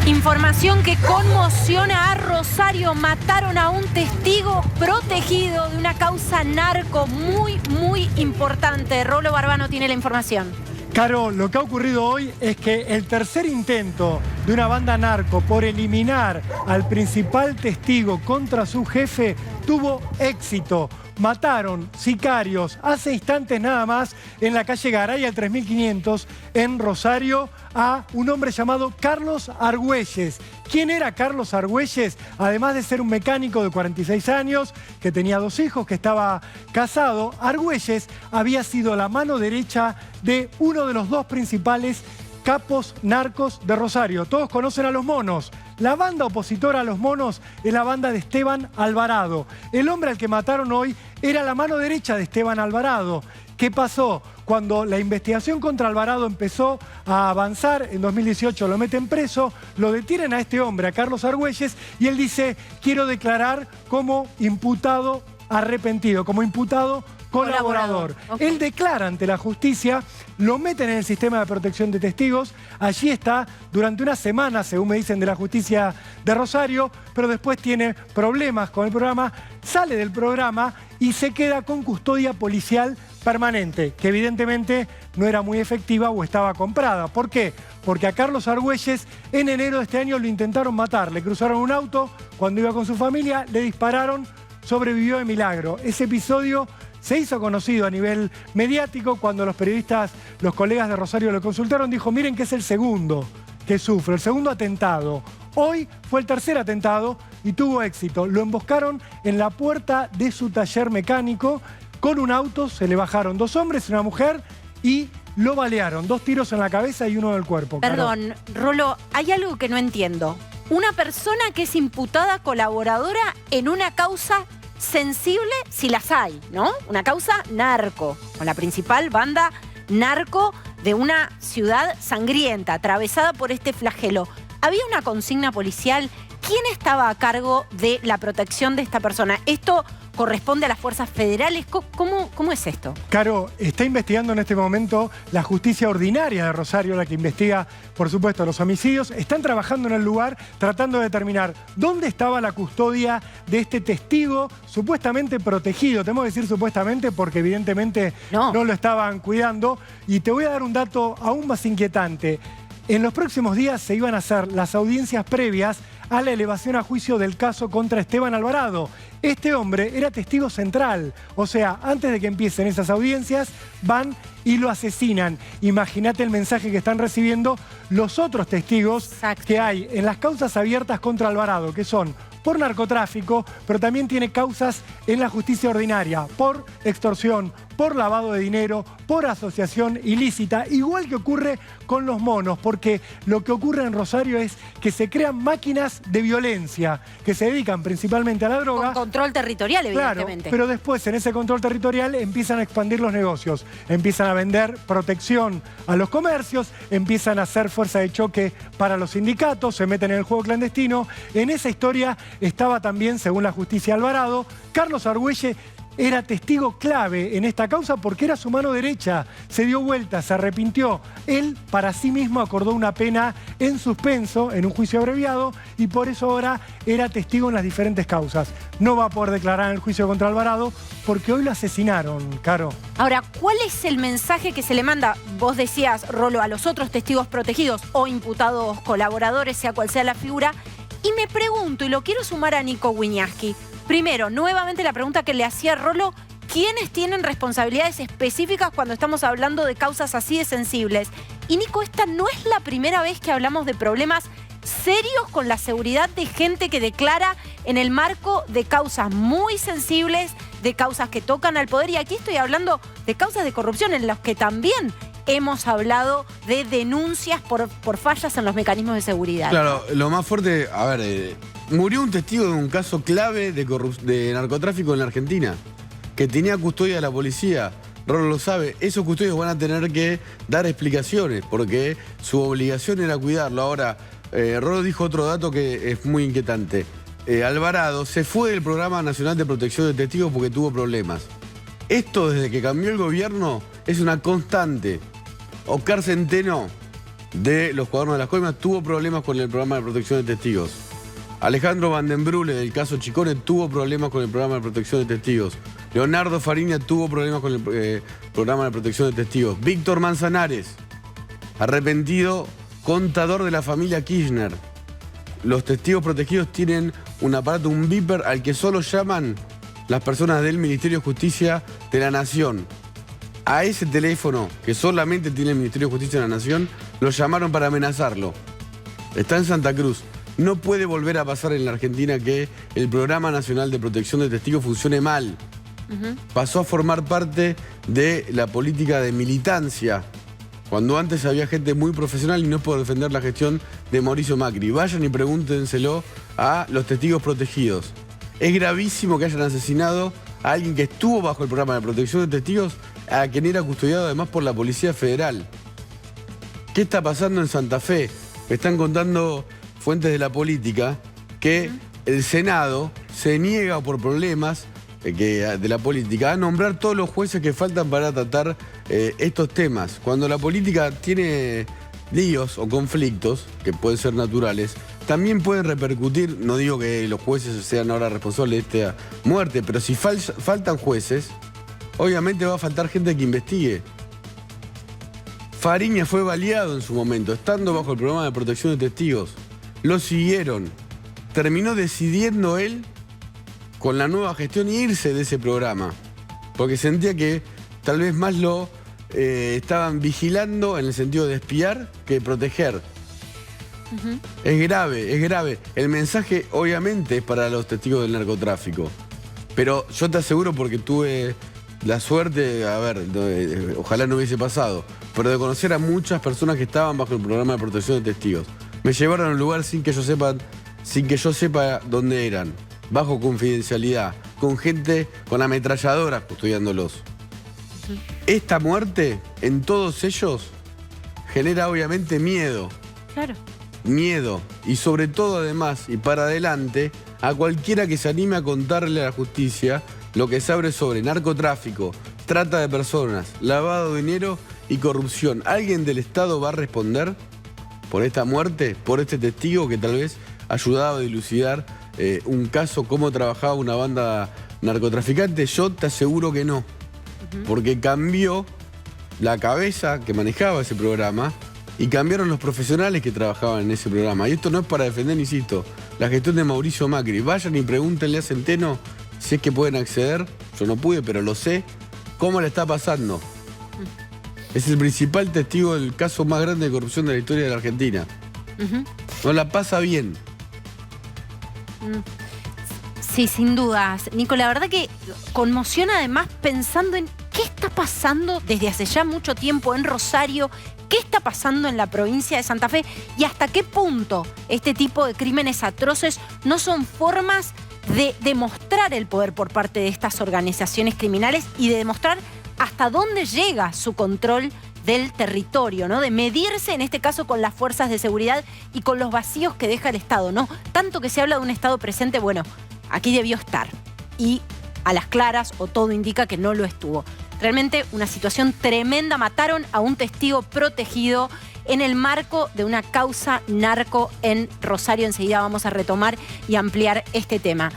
Información que conmociona a Rosario. Mataron a un testigo protegido de una causa narco muy importante. Rolo Barbano tiene la información. Caro, lo que ha ocurrido hoy es que el tercer intento de una banda narco por eliminar al principal testigo contra su jefe tuvo éxito. Mataron sicarios hace instantes nada más en la calle Garay al 3500 en Rosario a un hombre llamado Carlos Argüelles. ¿Quién era Carlos Argüelles? Además de ser un mecánico de 46 años, que tenía 2 hijos, que estaba casado, Argüelles había sido la mano derecha de uno de los 2 principales capos narcos de Rosario. Todos conocen a Los Monos. La banda opositora a Los Monos es la banda de Esteban Alvarado. El hombre al que mataron hoy era la mano derecha de Esteban Alvarado. ¿Qué pasó? Cuando la investigación contra Alvarado empezó a avanzar, en 2018 lo meten preso, lo detienen a este hombre, a Carlos Argüelles, y él dice, quiero declarar como imputado arrepentido, como imputado colaborador. Okay. Él declara ante la justicia, lo meten en el sistema de protección de testigos, allí está durante una semana, según me dicen de la justicia de Rosario, pero después tiene problemas con el programa, sale del programa y se queda con custodia policial permanente, que evidentemente no era muy efectiva o estaba comprada. ¿Por qué? Porque a Carlos Argüelles en enero de este año lo intentaron matar, le cruzaron un auto cuando iba con su familia, le dispararon, sobrevivió de milagro. Ese episodio se hizo conocido a nivel mediático cuando los periodistas, los colegas de Rosario lo consultaron, dijo, miren que es el segundo que sufre, el segundo atentado. Hoy fue el tercer atentado y tuvo éxito. Lo emboscaron en la puerta de su taller mecánico con un auto, se le bajaron 2 hombres y una mujer y lo balearon. 2 tiros en la cabeza y 1 en el cuerpo. Perdón, Rolo, hay algo que no entiendo. Una persona que es imputada colaboradora en una causa sensible, si las hay, ¿no? Una causa narco, con la principal banda narco de una ciudad sangrienta, atravesada por este flagelo. ¿Había una consigna policial? ¿Quién estaba a cargo de la protección de esta persona? ¿Esto corresponde a las fuerzas federales? ¿Cómo es esto? Caro, está investigando en este momento la justicia ordinaria de Rosario, la que investiga, por supuesto, los homicidios. Están trabajando en el lugar tratando de determinar dónde estaba la custodia de este testigo supuestamente protegido. Tenemos que decir supuestamente porque evidentemente no lo estaban cuidando. Y te voy a dar un dato aún más inquietante. En los próximos días se iban a hacer las audiencias previas a la elevación a juicio del caso contra Esteban Alvarado. Este hombre era testigo central, o sea, antes de que empiecen esas audiencias, van y lo asesinan. Imagínate el mensaje que están recibiendo los otros testigos que hay en las causas abiertas contra Alvarado, que son por narcotráfico, pero también tiene causas en la justicia ordinaria, por extorsión, por lavado de dinero, por asociación ilícita, igual que ocurre con Los Monos, porque lo que ocurre en Rosario es que se crean máquinas de violencia, que se dedican principalmente a la droga. Con control territorial, evidentemente. Claro, pero después en ese control territorial empiezan a expandir los negocios, empiezan a vender protección a los comercios, empiezan a hacer fuerza de choque para los sindicatos, se meten en el juego clandestino. En esa historia estaba también, según la justicia Alvarado, Carlos Argüelles. Era testigo clave en esta causa porque era su mano derecha. Se dio vuelta, se arrepintió. Él para sí mismo acordó una pena en suspenso, en un juicio abreviado, y por eso ahora era testigo en las diferentes causas. No va a poder declarar en el juicio contra Alvarado porque hoy lo asesinaron, Caro. Ahora, ¿cuál es el mensaje que se le manda? Vos decías, Rolo, a los otros testigos protegidos o imputados colaboradores, sea cual sea la figura. Y me pregunto, y lo quiero sumar a Nico Wiñaski. Primero, nuevamente la pregunta que le hacía Rolo, ¿quiénes tienen responsabilidades específicas cuando estamos hablando de causas así de sensibles? Y Nico, esta no es la primera vez que hablamos de problemas serios con la seguridad de gente que declara en el marco de causas muy sensibles, de causas que tocan al poder. Y aquí estoy hablando de causas de corrupción en las que también hemos hablado de denuncias por fallas en los mecanismos de seguridad. Claro, lo más fuerte, a ver, murió un testigo de un caso clave de narcotráfico en la Argentina, que tenía custodia de la policía. Rolo lo sabe, esos custodios van a tener que dar explicaciones, porque su obligación era cuidarlo. Ahora, Rolo dijo otro dato que es muy inquietante. Alvarado se fue del Programa Nacional de Protección de Testigos porque tuvo problemas. Esto, desde que cambió el gobierno, es una constante. Oscar Centeno de los cuadernos de las coimas tuvo problemas con el programa de protección de testigos. Alejandro Van den Brule, del caso Chicone, tuvo problemas con el programa de protección de testigos. Leonardo Fariña tuvo problemas con el programa de protección de testigos. Víctor Manzanares, arrepentido contador de la familia Kirchner. Los testigos protegidos tienen un aparato, un beeper, al que solo llaman las personas del Ministerio de Justicia de la Nación. A ese teléfono, que solamente tiene el Ministerio de Justicia de la Nación, lo llamaron para amenazarlo. Está en Santa Cruz. No puede volver a pasar en la Argentina que el Programa Nacional de Protección de Testigos funcione mal. Pasó a formar parte de la política de militancia, cuando antes había gente muy profesional y no es por defender la gestión de Mauricio Macri. Vayan y pregúntenselo a los testigos protegidos. Es gravísimo que hayan asesinado a alguien que estuvo bajo el programa de protección de testigos, a quien era custodiado además por la Policía Federal. ¿Qué está pasando en Santa Fe? Me están contando fuentes de la política que el Senado se niega por problemas de la política a nombrar todos los jueces que faltan para tratar estos temas. Cuando la política tiene líos o conflictos, que pueden ser naturales, también pueden repercutir, no digo que los jueces sean ahora responsables de esta muerte, pero si faltan jueces, obviamente va a faltar gente que investigue. Fariña fue baleado en su momento, estando bajo el programa de protección de testigos. Lo siguieron. Terminó decidiendo él, con la nueva gestión, irse de ese programa. Porque sentía que tal vez más lo estaban vigilando en el sentido de espiar que proteger. Es grave, es grave. El mensaje obviamente es para los testigos del narcotráfico. Pero yo te aseguro, porque tuve la suerte, ojalá no hubiese pasado, pero de conocer a muchas personas que estaban bajo el programa de protección de testigos. Me llevaron a un lugar sin que yo sepa dónde eran, bajo confidencialidad, con gente con ametralladoras custodiándolos. Esta muerte en todos ellos genera obviamente miedo. Claro. Miedo. Y sobre todo, además, y para adelante, a cualquiera que se anime a contarle a la justicia lo que sabe sobre narcotráfico, trata de personas, lavado de dinero y corrupción. ¿Alguien del Estado va a responder por esta muerte, por este testigo que tal vez ayudaba a dilucidar un caso, cómo trabajaba una banda narcotraficante? Yo te aseguro que no, porque cambió la cabeza que manejaba ese programa y cambiaron los profesionales que trabajaban en ese programa. Y esto no es para defender, insisto, la gestión de Mauricio Macri. Vayan y pregúntenle a Centeno si es que pueden acceder. Yo no pude, pero lo sé. ¿Cómo le está pasando? Es el principal testigo del caso más grande de corrupción de la historia de la Argentina. No la pasa bien. Sí, sin dudas. Nico, la verdad que conmociona además pensando en qué está pasando desde hace ya mucho tiempo en Rosario, qué está pasando en la provincia de Santa Fe y hasta qué punto este tipo de crímenes atroces no son formas de demostrar el poder por parte de estas organizaciones criminales y de demostrar hasta dónde llega su control del territorio, ¿no? De medirse en este caso con las fuerzas de seguridad y con los vacíos que deja el Estado, ¿no? Tanto que se habla de un Estado presente, bueno, aquí debió estar. Y a las claras, o todo indica que no lo estuvo. Realmente una situación tremenda. Mataron a un testigo protegido en el marco de una causa narco en Rosario. Enseguida vamos a retomar y ampliar este tema.